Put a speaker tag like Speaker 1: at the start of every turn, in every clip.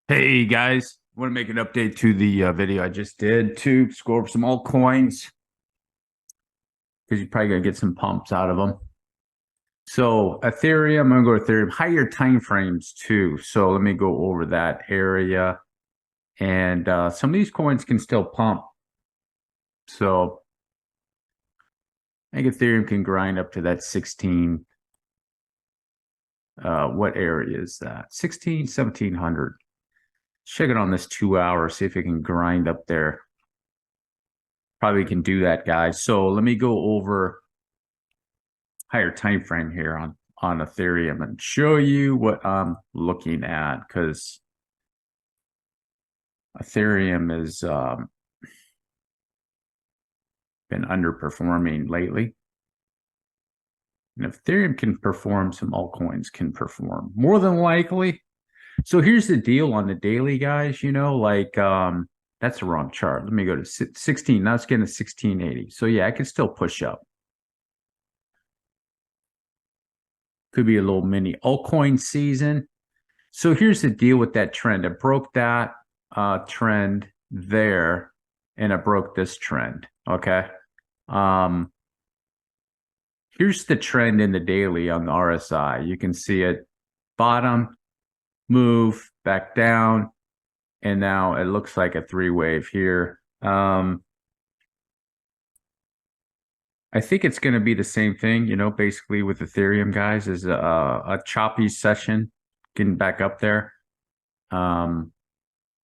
Speaker 1: Hey guys, want to make an update to the video I just did to score some altcoins because you're probably gonna get some pumps out of them. So Ethereum, I'm gonna go to Ethereum, higher time frames too. So let me go over that area, and some of these coins can still pump. So I think Ethereum can grind up to that 16. What area is that? 16, 1700. Check it on this 2 hour, see if it can grind up there. Probably can do that, guys. So let me go over higher time frame here on Ethereum and show you what I'm looking at, because Ethereum has been underperforming lately. And if Ethereum can perform, some altcoins can perform more than likely. So here's the deal on the daily, guys. That's the wrong chart. Let me go to 16. Now it's getting to 1680. So yeah, I can still push up. Could be a little mini altcoin season. So here's the deal with that trend. It broke that trend there, and it broke this trend. Okay. Here's the trend in the daily on the RSI. You can see it bottom, move back down, and now it looks like a three wave here. I think it's going to be the same thing, basically with Ethereum, guys, is a choppy session getting back up there. I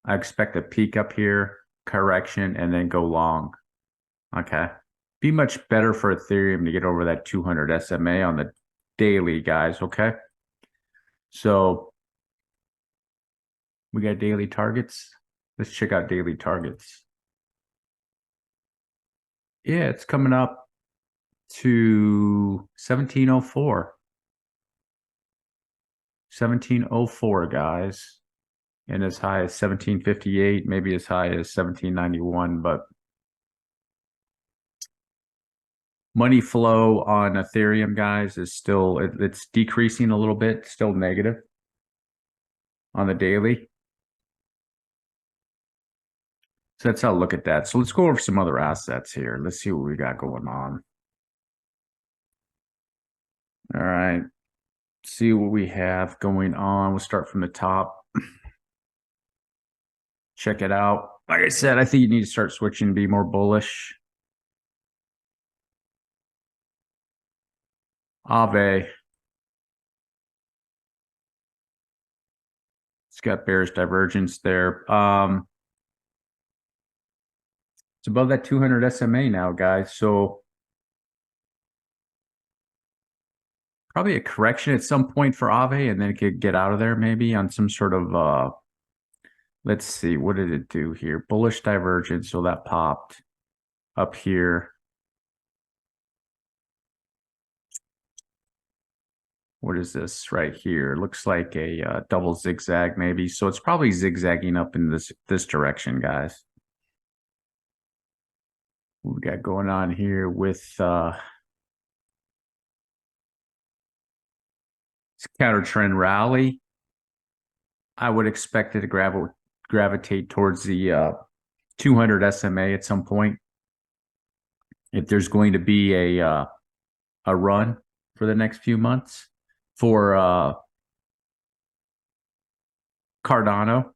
Speaker 1: expect a peak up here, correction, and then go long. Okay. Be much better for Ethereum to get over that 200 SMA on the daily, guys. Okay. So we got daily targets. Let's check out daily targets. Yeah, it's coming up to 1704. 1704, guys. And as high as 1758, maybe as high as 1791, but money flow on Ethereum, guys, is still, it's decreasing a little bit, still negative on the daily. So that's how I look at that. So let's go over some other assets here. Let's see what we got going on. All right. See what we have going on. We'll start from the top. Check it out. Like I said, I think you need to start switching to be more bullish. Aave. It's got bearish divergence there. It's above that 200 SMA now, guys. So probably a correction at some point for Aave, and then it could get out of there maybe on some sort of let's see, what did it do here? Bullish divergence, so that popped up here. What is this right here? Looks like a double zigzag maybe. So it's probably zigzagging up in this direction, guys. What we got going on here with counter trend rally. I would expect it to gravitate towards the 200 SMA at some point. If there's going to be a run for the next few months for Cardano.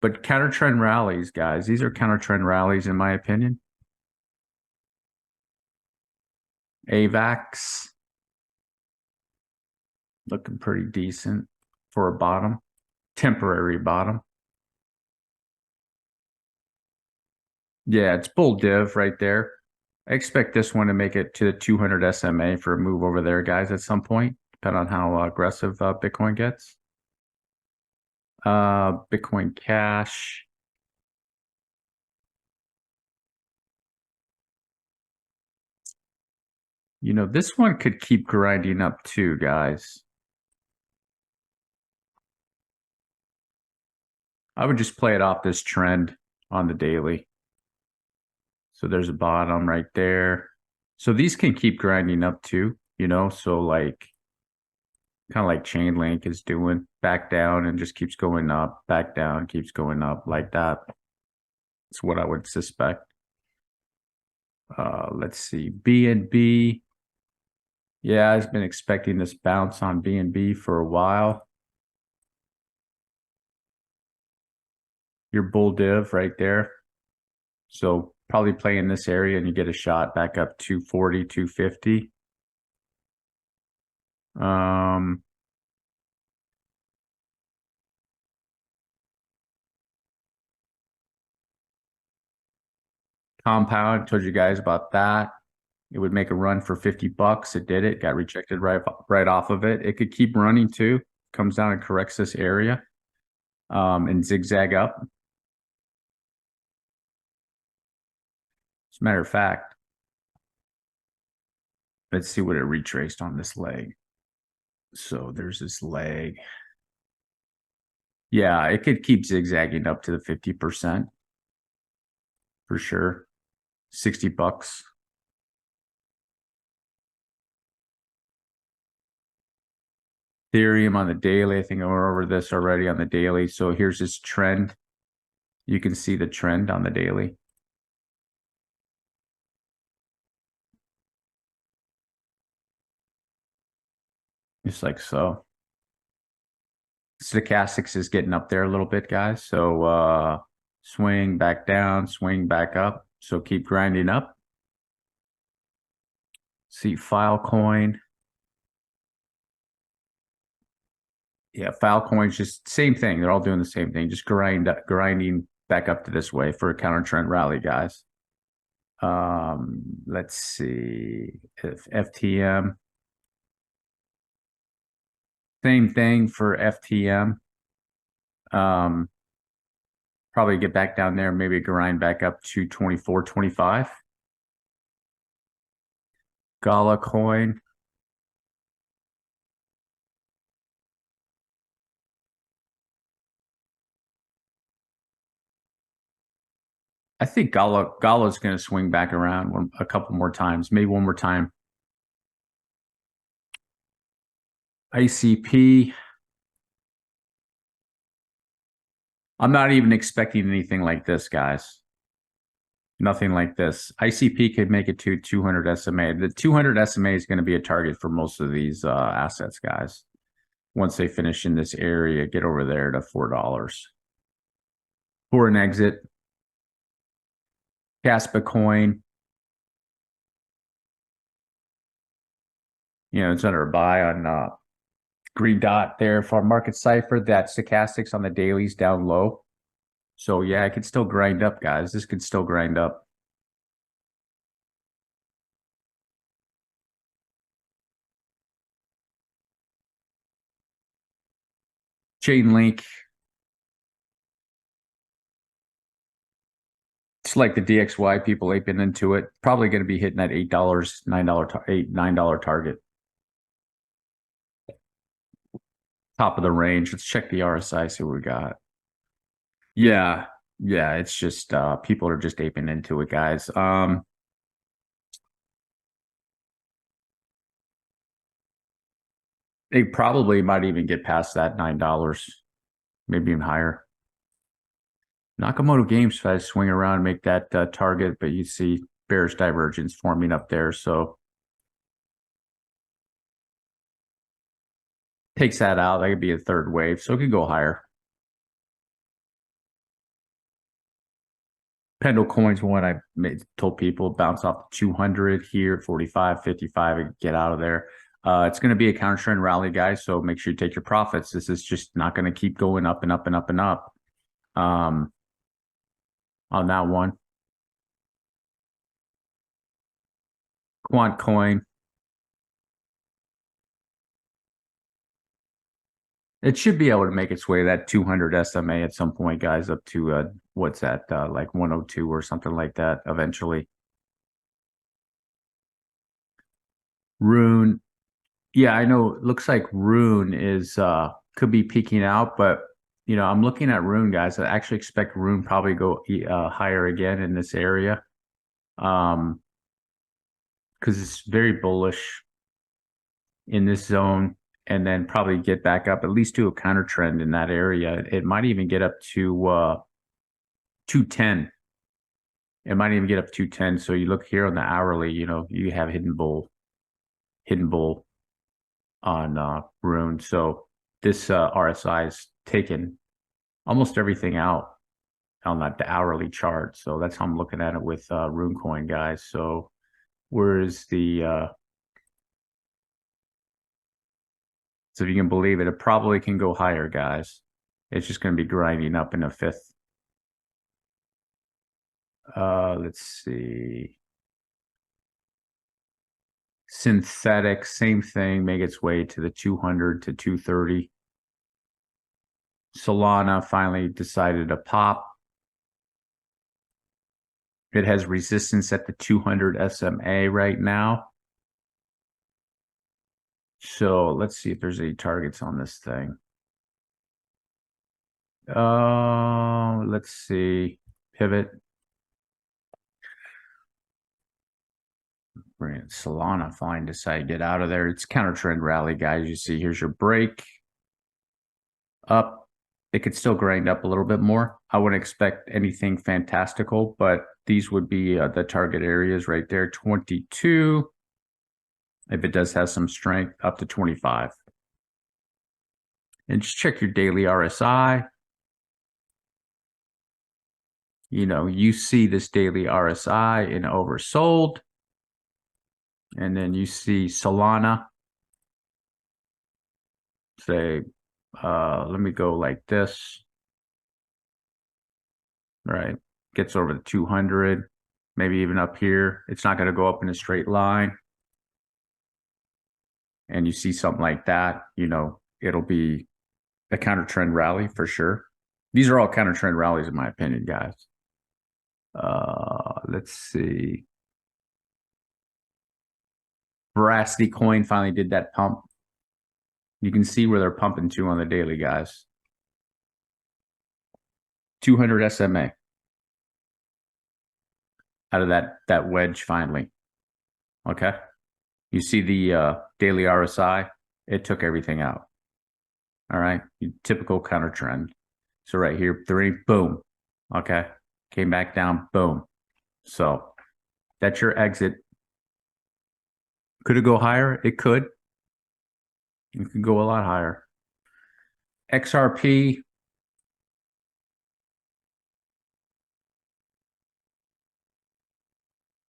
Speaker 1: But counter trend rallies, guys, these are counter trend rallies in my opinion. AVAX looking pretty decent for a bottom, temporary bottom. Yeah, it's bull div right there. I expect this one to make it to the 200 SMA for a move over there, guys, at some point, depending on how aggressive Bitcoin gets. Bitcoin Cash. This one could keep grinding up too, guys. I would just play it off this trend on the daily. So there's a bottom right there. So these can keep grinding up too, so like kind of like Chainlink is doing. back down and just keeps going up, back down, keeps going up like that. That's what I would suspect. Let's see, BNB. Yeah, I've been expecting this bounce on BNB for a while. Your bull div right there. So probably play in this area and you get a shot back up 240, 250. Compound, told you guys about that. It would make a run for 50 bucks. It did it, got rejected right off of it. It could keep running too. Comes down and corrects this area and zigzag up. As a matter of fact, let's see what it retraced on this leg. So there's this leg. Yeah, it could keep zigzagging up to the 50% for sure. 60 bucks. Ethereum on the daily. I think I went over this already on the daily. So here's this trend. You can see the trend on the daily. Just like so. Stochastics is getting up there a little bit, guys. So swing back down, swing back up. So keep grinding up. See Filecoin. Yeah, Filecoin's just same thing. They're all doing the same thing. Just grinding back up to this way for a counter trend rally, guys. Let's see if FTM. Same thing for FTM. Probably get back down there, maybe grind back up to 24.25. Gala coin. I think Gala's going to swing back around a couple more times, maybe one more time. ICP. I'm not even expecting anything like this, guys. Nothing like this. ICP could make it to 200 SMA. The 200 SMA is going to be a target for most of these assets, guys. Once they finish in this area, get over there to $4 for an exit. Caspa coin. It's under a buy on green dot there for market cipher. That stochastics on the dailies down low. So yeah, it could still grind up, guys. This could still grind up. Chainlink. It's like the DXY people aping into it. Probably going to be hitting that $8, $9 target. Top of the range. Let's check the RSI, see what we got. Yeah, it's just people are just aping into it, guys. They probably might even get past that $9, maybe even higher. Nakamoto Games tries to swing around and make that target, but you see bearish divergence forming up there, so takes that out. That could be a third wave, so it could go higher. Pendle Coin's one I told people bounce off 200 here, 45, 55, and get out of there. It's going to be a counter trend rally, guys, so make sure you take your profits. This is just not going to keep going up and up and up and up. On that one. Quant Coin. It should be able to make its way to that 200 SMA at some point, guys, up to what's that, like 102 or something like that eventually. Rune. Yeah, I know. It looks like Rune is could be peaking out, but I'm looking at Rune, guys. I actually expect Rune probably go higher again in this area. Because it's very bullish in this zone. and then probably get back up, at least do a counter trend in that area. It might even get up to 210. It might even get up to 210. So you look here on the hourly, you have hidden bull on Rune. So this RSI is taken almost everything out on the hourly chart. So that's how I'm looking at it with Rune coin, guys. So where's the so if you can believe it, it probably can go higher, guys. It's just going to be grinding up in a fifth. Let's see. Synthetic, same thing, make its way to the 200 to 230. Solana finally decided to pop. It has resistance at the 200 SMA right now. So let's see if there's any targets on this thing. Let's see. Pivot. Brilliant. Solana finally decided to get out of there. It's counter trend rally, guys. You see, here's your break. Up. It could still grind up a little bit more. I wouldn't expect anything fantastical, but these would be the target areas right there. 22. If it does have some strength, up to 25. And just check your daily RSI. You see this daily RSI in oversold. And then you see Solana. Say, let me go like this. Right. Gets over the 200, maybe even up here. It's not going to go up in a straight line. And you see something like that, it'll be a counter trend rally for sure. These are all counter trend rallies, in my opinion, guys. Let's see. Veracity coin finally did that pump. You can see where they're pumping to on the daily, guys. 200 SMA out of that wedge finally. Okay. You see the daily RSI, it took everything out. All right. Typical counter trend. So right here, 3, boom. Okay. Came back down, boom. So that's your exit. Could it go higher? It could. It could go a lot higher. XRP.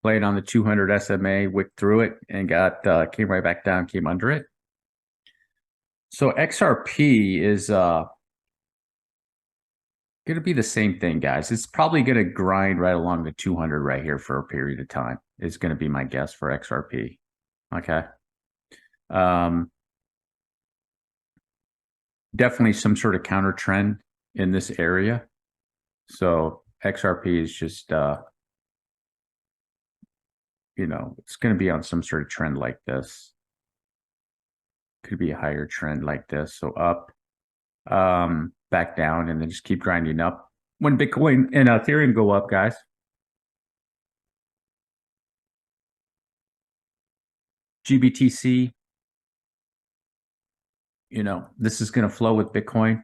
Speaker 1: Played on the 200 SMA, wicked through it, and came right back down, came under it. So XRP is going to be the same thing, guys. It's probably going to grind right along the 200 right here for a period of time. Is going to be my guess for XRP. Okay. Definitely some sort of counter trend in this area. So XRP is just, it's going to be on some sort of trend like this. Could be a higher trend like this. So up, back down, and then just keep grinding up. When Bitcoin and Ethereum go up, guys, GBTC, this is going to flow with Bitcoin.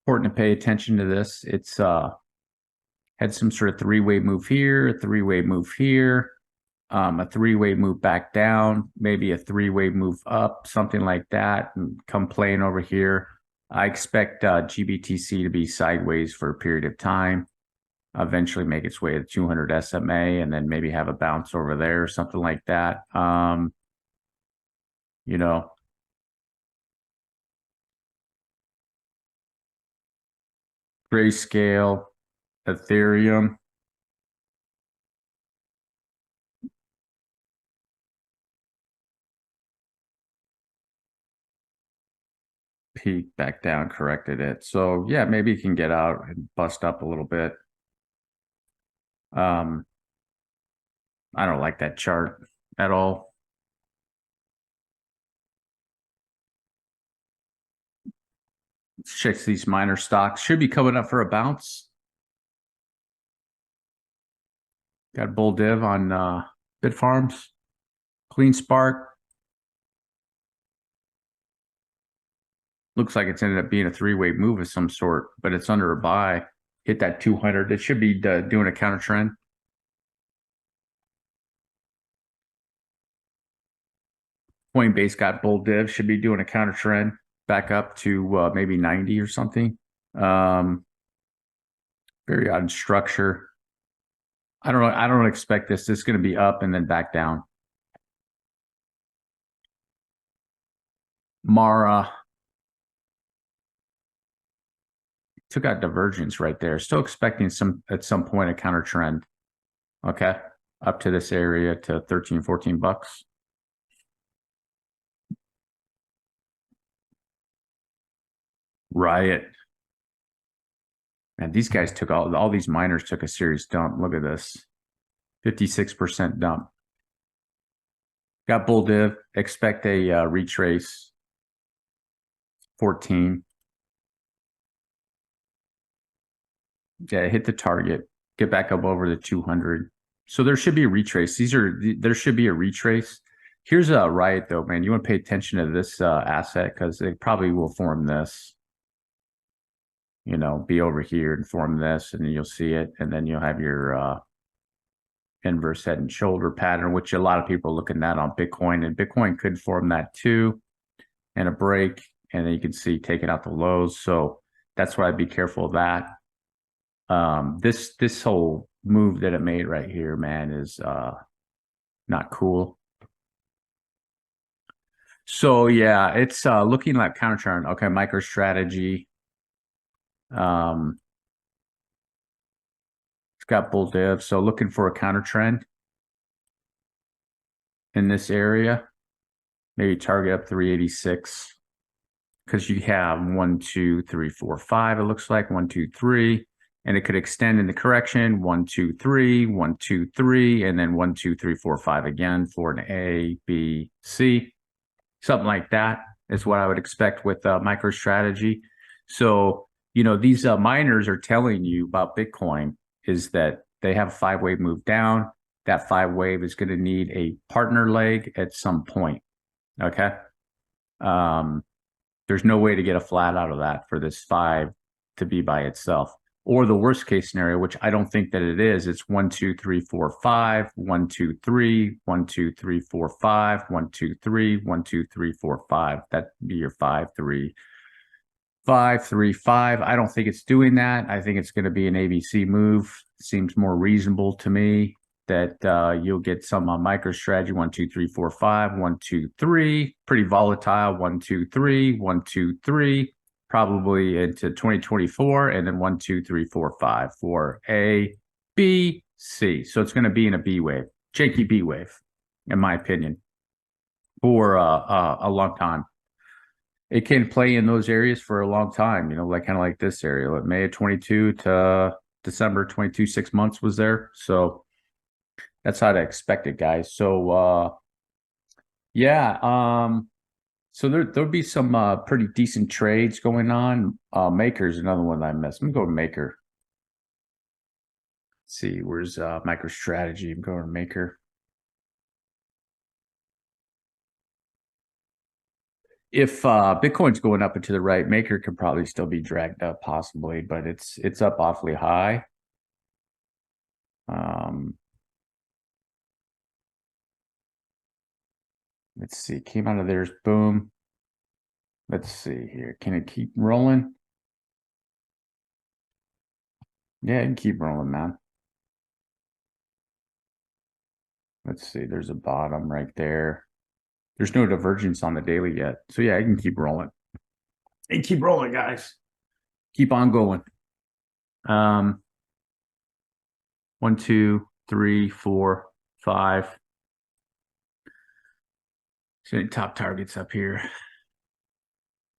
Speaker 1: Important to pay attention to this. It's had some sort of three-way move here, a three-way move here, a three-way move back down, maybe a three-way move up, something like that, and come playing over here. I expect GBTC to be sideways for a period of time, eventually make its way to 200 SMA, and then maybe have a bounce over there or something like that. Grayscale, Ethereum. Peak back down, corrected it. So yeah, maybe you can get out and bust up a little bit. I don't like that chart at all. Let's check these minor stocks. Should be coming up for a bounce. Got bull div on Bitfarms, Clean Spark. Looks like it's ended up being a three-way move of some sort, but it's under a buy. Hit that 200. It should be doing a counter trend. Coinbase got bull div, should be doing a counter trend back up to maybe 90 or something. Very odd structure. I don't know. I don't expect this. This is going to be up and then back down. Mara took out divergence right there. Still expecting at some point a counter trend. Okay. Up to this area to 13, 14 bucks. Riot. And these guys took all these miners took a serious dump. Look at this. 56% dump. Got bull div. Expect a retrace. 14. Yeah, hit the target. Get back up over the 200. So there should be a retrace. There should be a retrace. Here's a Riot though, man. You want to pay attention to this asset because it probably will form this. You know, be over here and form this, and then you'll see it, and then you'll have your inverse head and shoulder pattern, which a lot of people are looking at on Bitcoin, and Bitcoin could form that too, and a break, and then you can see taking out the lows. So that's why I'd be careful of that. This whole move that it made right here, man, is not cool. So yeah, it's looking like counter trend. Okay, MicroStrategy. It's got bull div, so looking for a counter trend in this area. Maybe target up 386 because you have 1, 2, 3, 4, 5. It looks like 1, 2, 3, and it could extend in the correction 1, 2, 3, 1, 2, 3, and then 1, 2, 3, 4, 5 again for an A, B, C, something like that is what I would expect with MicroStrategy. So you know these miners are telling you about Bitcoin is that they have a 5-wave move down. That 5-wave is going to need a partner leg at some point. Okay. There's no way to get a flat out of that for this 5 to be by itself. Or the worst case scenario, which I don't think that it is, it's 1, 2, 3, 4, 5, 1, 2, 3, 1, 2, 3, 4, 5, 1, 2, 3, 1, 2, 3, 4, 5. That'd be your 5, 3, 5, 3, 5. I don't think it's doing that. I think it's going to be an ABC move. Seems more reasonable to me that you'll get some on MicroStrategy 1, 2, 3, 4, 5, 1, 2, 3. Pretty volatile 1, 2, 3, 1, 2, 3. Probably into 2024, and then 1, 2, 3, 4, 5 for A, B, C. So it's going to be in a B wave, janky B wave, in my opinion, for a long time. It can play in those areas for a long time, you know, like kind of like this area, like May of 22 to December 22, 6 months was there. So that's how to expect it, guys. So yeah, so there'll be some pretty decent trades going on. Maker's another one that I missed. I'm gonna go to Maker. Let's see, where's MicroStrategy? I'm going to Maker. If Bitcoin's going up and to the right, Maker could probably still be dragged up, possibly, but it's up awfully high. Let's see, came out of there's boom. Let's see here. Can it keep rolling? Yeah, it can keep rolling, man. Let's see, there's a bottom right there. There's no divergence on the daily yet. So yeah, I can keep rolling. Hey, keep rolling, guys. Keep on going. 1, 2, 3, 4, 5. So any top targets up here.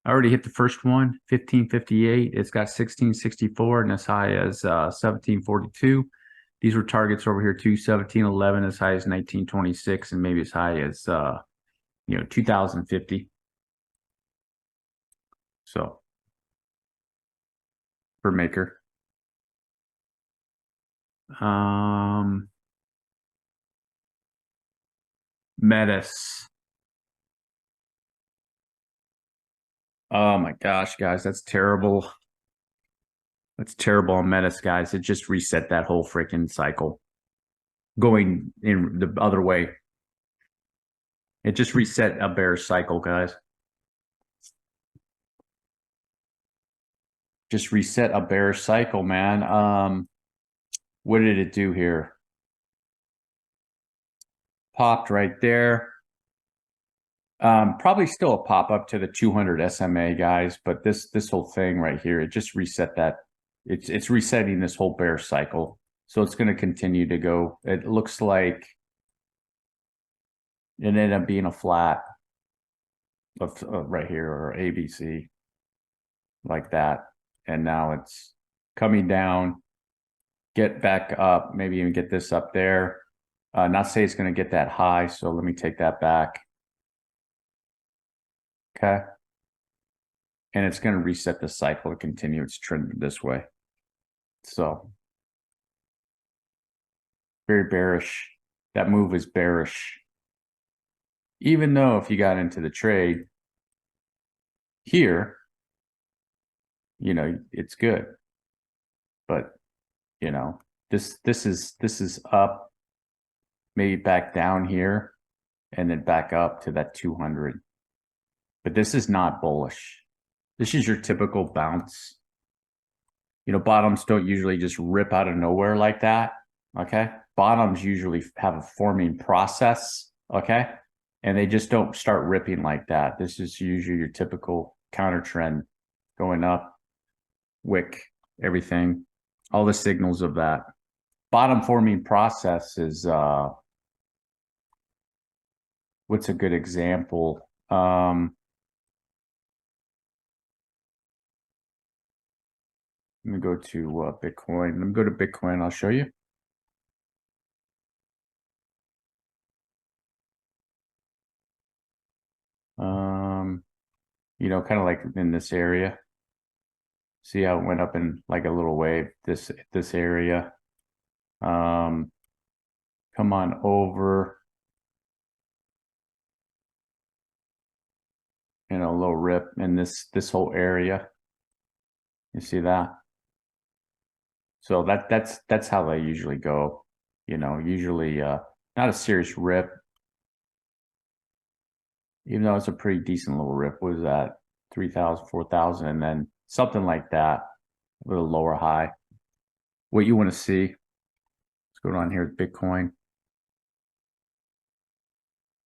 Speaker 1: I already hit the first one, 1558. It's got 1664 and as high as 1742. These were targets over here too, 1711 as high as 1926 and maybe as high as 2050. So for Maker. Metis. Oh my gosh, guys, that's terrible. That's terrible on Metis, guys. It just reset that whole freaking cycle going in the other way. It just reset a bear cycle, guys. Just reset a bear cycle, man. What did it do here? Popped right there. Probably still a pop up to the 200 SMA, guys, but this whole thing right here, it just reset that. It's resetting this whole bear cycle. So it's going to continue to go. It looks like it ended up being a flat of right here, or ABC, like that. And now it's coming down, get back up, maybe even get this up there. Not say it's going to get that high, so let me take that back. Okay. And it's going to reset the cycle to continue its trend this way. So very bearish. That move is bearish. Even though if you got into the trade here, you know, it's good. But, you know, this is up, maybe back down here, and then back up to that 200. But this is not bullish. This is your typical bounce. You know, bottoms don't usually just rip out of nowhere like that. Okay. Bottoms usually have a forming process. Okay. And they just don't start ripping like that. This is usually your typical counter trend going up, wick, everything, all the signals of that. Bottom forming process is, what's a good example? Let me go to Bitcoin. Let me go to Bitcoin. I'll show you. You know, kind of like in this area. See how it went up in like a little wave, this area. Come on over. You know, a little rip in this whole area. You see that? So that's how they usually go. You know, usually not a serious rip. Even though it's a pretty decent little rip. What is that? 3,000, 4,000, and then something like that, a little lower high. What you want to see? Let's go on here with Bitcoin.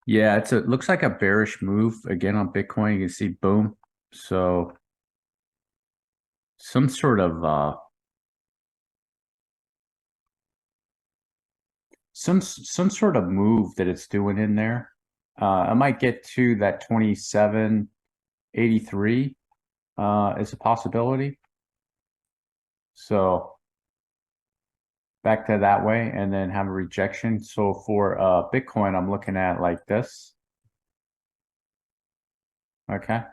Speaker 1: Yeah, it looks like a bearish move again on Bitcoin. You can see boom. So some sort of some sort of move that it's doing in there. I might get to that 2783 is a possibility. So back to that way, and then have a rejection. So for Bitcoin, I'm looking at like this. Okay,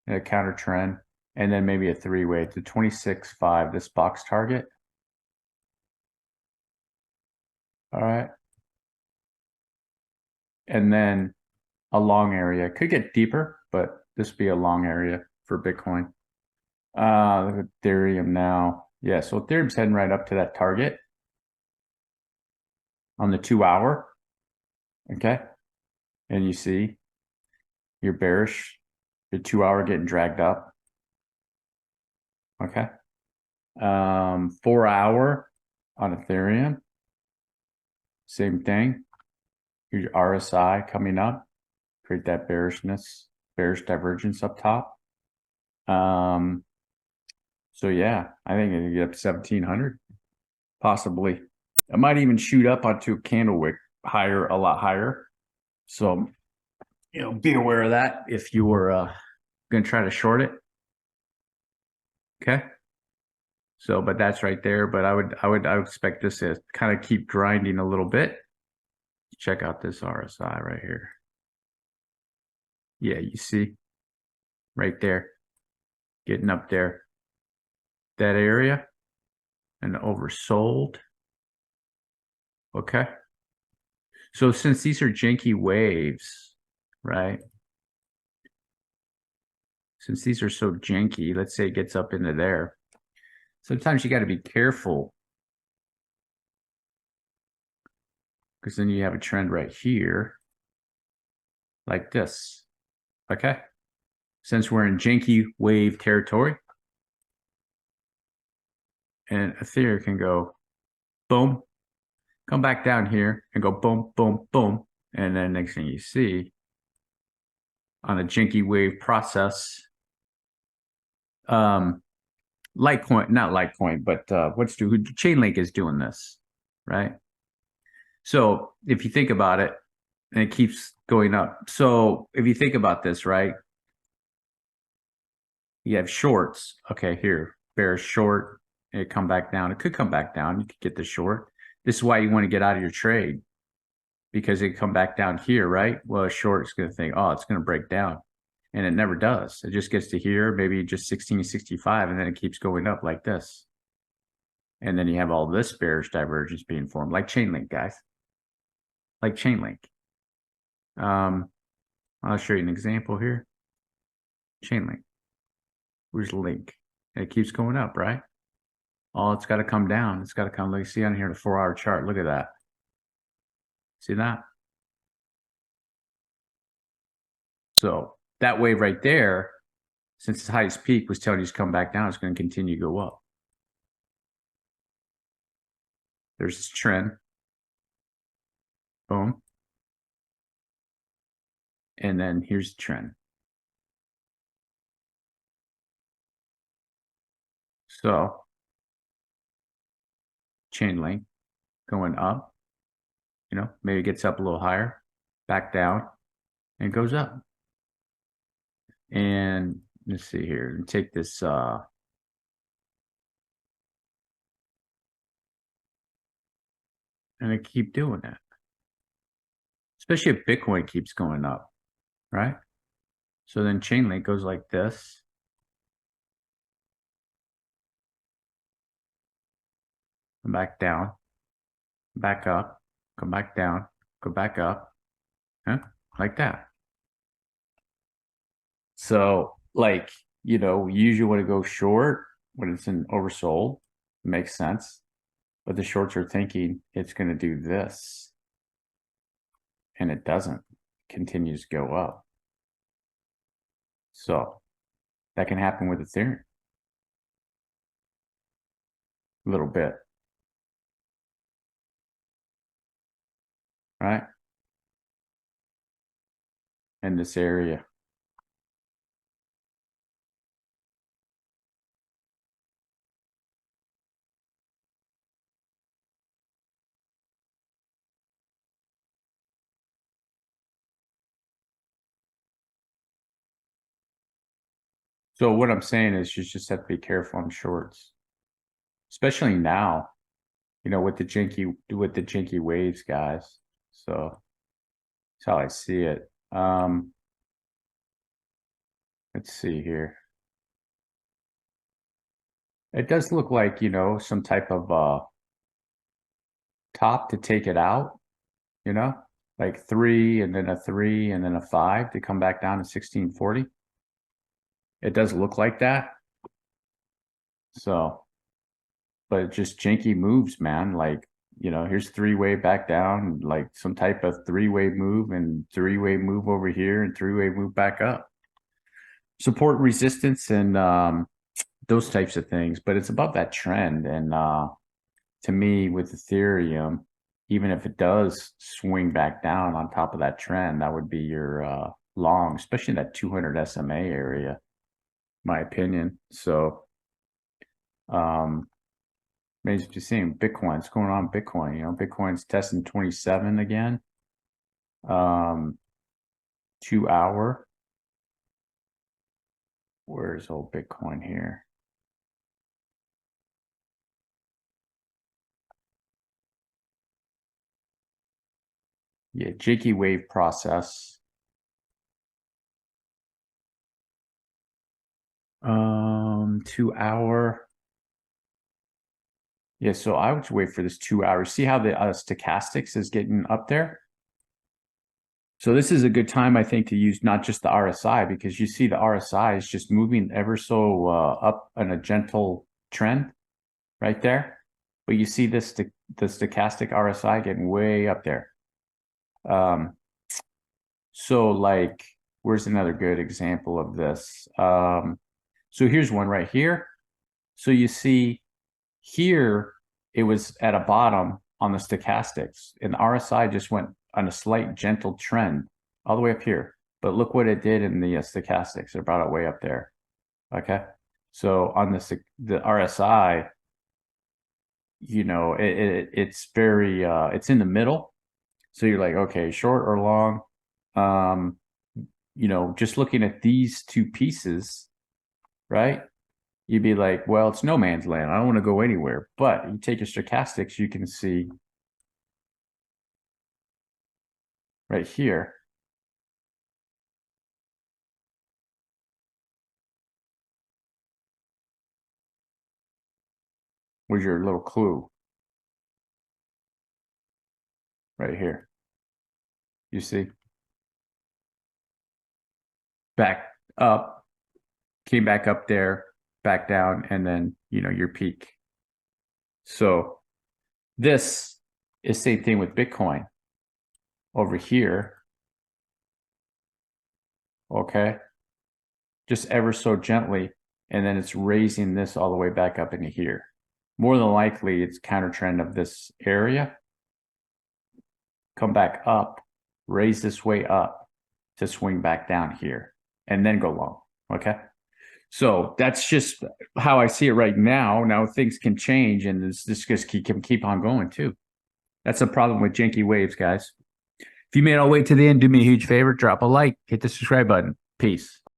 Speaker 1: and a counter trend, and then maybe a three-way to 26.5, this box target. All right. And then a long area. Could get deeper, but this would be a long area for Bitcoin. Look at Ethereum now. Yeah, so Ethereum's heading right up to that target on the 2 hour. Okay. And you see you're bearish, your 2 hour getting dragged up. Okay. 4 hour on Ethereum. Same thing. Your RSI coming up, create that bearish divergence up top. So yeah, I think it can get up to 1,700, possibly. It might even shoot up onto a candle wick higher, a lot higher. So, you know, be aware of that if you were going to try to short it. Okay. So, but that's right there. But I would expect this to kind of keep grinding a little bit. Check out this RSI right here. Yeah, you see right there, getting up there, that area, and oversold. Okay. So since these are janky waves, right? since these are so janky, let's say it gets up into there. Sometimes you got to be careful because then you have a trend right here like this. Okay. Since we're in janky wave territory, and Ethereum can go boom, come back down here and go boom, boom, boom. And then next thing you see on a janky wave process, Litecoin, not Litecoin, but Chainlink is doing this, right? So if you think about it, and it keeps going up. So if you think about this, right? You have shorts. Okay, here, bearish short, and it come back down. It could come back down. You could get the short. This is why you want to get out of your trade because it come back down here, right? Well, a short is going to think, oh, it's going to break down. And it never does. It just gets to here, maybe just 1665, and then it keeps going up like this. And then you have all this bearish divergence being formed, like Chainlink, guys. Like Chainlink. I'll show you an example here. Chainlink. Where's the link? And it keeps going up, right? Oh, it's got to come down. It's got to come. Like, see on here, the 4-hour chart. Look at that. See that? So that wave right there, since its highest peak was telling you to come back down, it's going to continue to go up. There's this trend. Boom. And then here's the trend. So Chainlink going up, maybe it gets up a little higher, back down, and goes up. And let's see here, take this and I keep doing it. Especially if Bitcoin keeps going up, right? So then Chainlink goes like this. Come back down, back up, come back down, go back up, like that. So, like, you usually want to go short when it's in oversold. It makes sense. But the shorts are thinking it's going to do this. And it doesn't. It continues to go up. So, that can happen with Ethereum. A little bit. Right? In this area. So what I'm saying is you just have to be careful on shorts. Especially now, with the janky waves, guys. So that's how I see it. Let's see here. It does look like, some type of top to take it out, like 3 and then a 3 and then a 5 to come back down to 1640. It does look like that. So, but it just janky moves, man. Like, here's 3-way back down, like some type of 3-way move and 3-way move over here and 3-way move back up. Support and resistance and those types of things, but it's above that trend. And to me, with Ethereum, even if it does swing back down on top of that trend, that would be your long, especially in that 200 SMA area, my opinion. So, maybe just seeing Bitcoin, what's going on with Bitcoin? Bitcoin's testing 27 again. 2-hour. Where's old Bitcoin here? Yeah, janky wave process. 2-hour. Yeah, so I would wait for this 2 hours. See how the stochastics is getting up there? So this is a good time, I think, to use not just the RSI, because you see the RSI is just moving ever so up on a gentle trend right there. But you see this the stochastic RSI getting way up there. So like, where's another good example of this? So here's one right here. So you see here, it was at a bottom on the stochastics, and the RSI just went on a slight gentle trend all the way up here. But look what it did in the stochastics. It brought it way up there. Okay. So on the RSI, you know, it's very, it's in the middle. So you're like, okay, short or long. You know, just looking at these two pieces, right? You'd be like, well, it's no man's land. I don't want to go anywhere. But you take your stochastics, you can see right here. Was your little clue right here. You see? Back up, came back up there, back down, and then, you know, your peak. So this is same thing with Bitcoin over here. Okay. Just ever so gently. And then it's raising this all the way back up into here. More than likely, it's counter trend of this area. Come back up, raise this way up to swing back down here, and then go long. Okay. So that's just how I see it right now. Now things can change, and this just keep on going too. That's the problem with janky waves, guys. If you made it all the way to the end, do me a huge favor, drop a like, hit the subscribe button. Peace.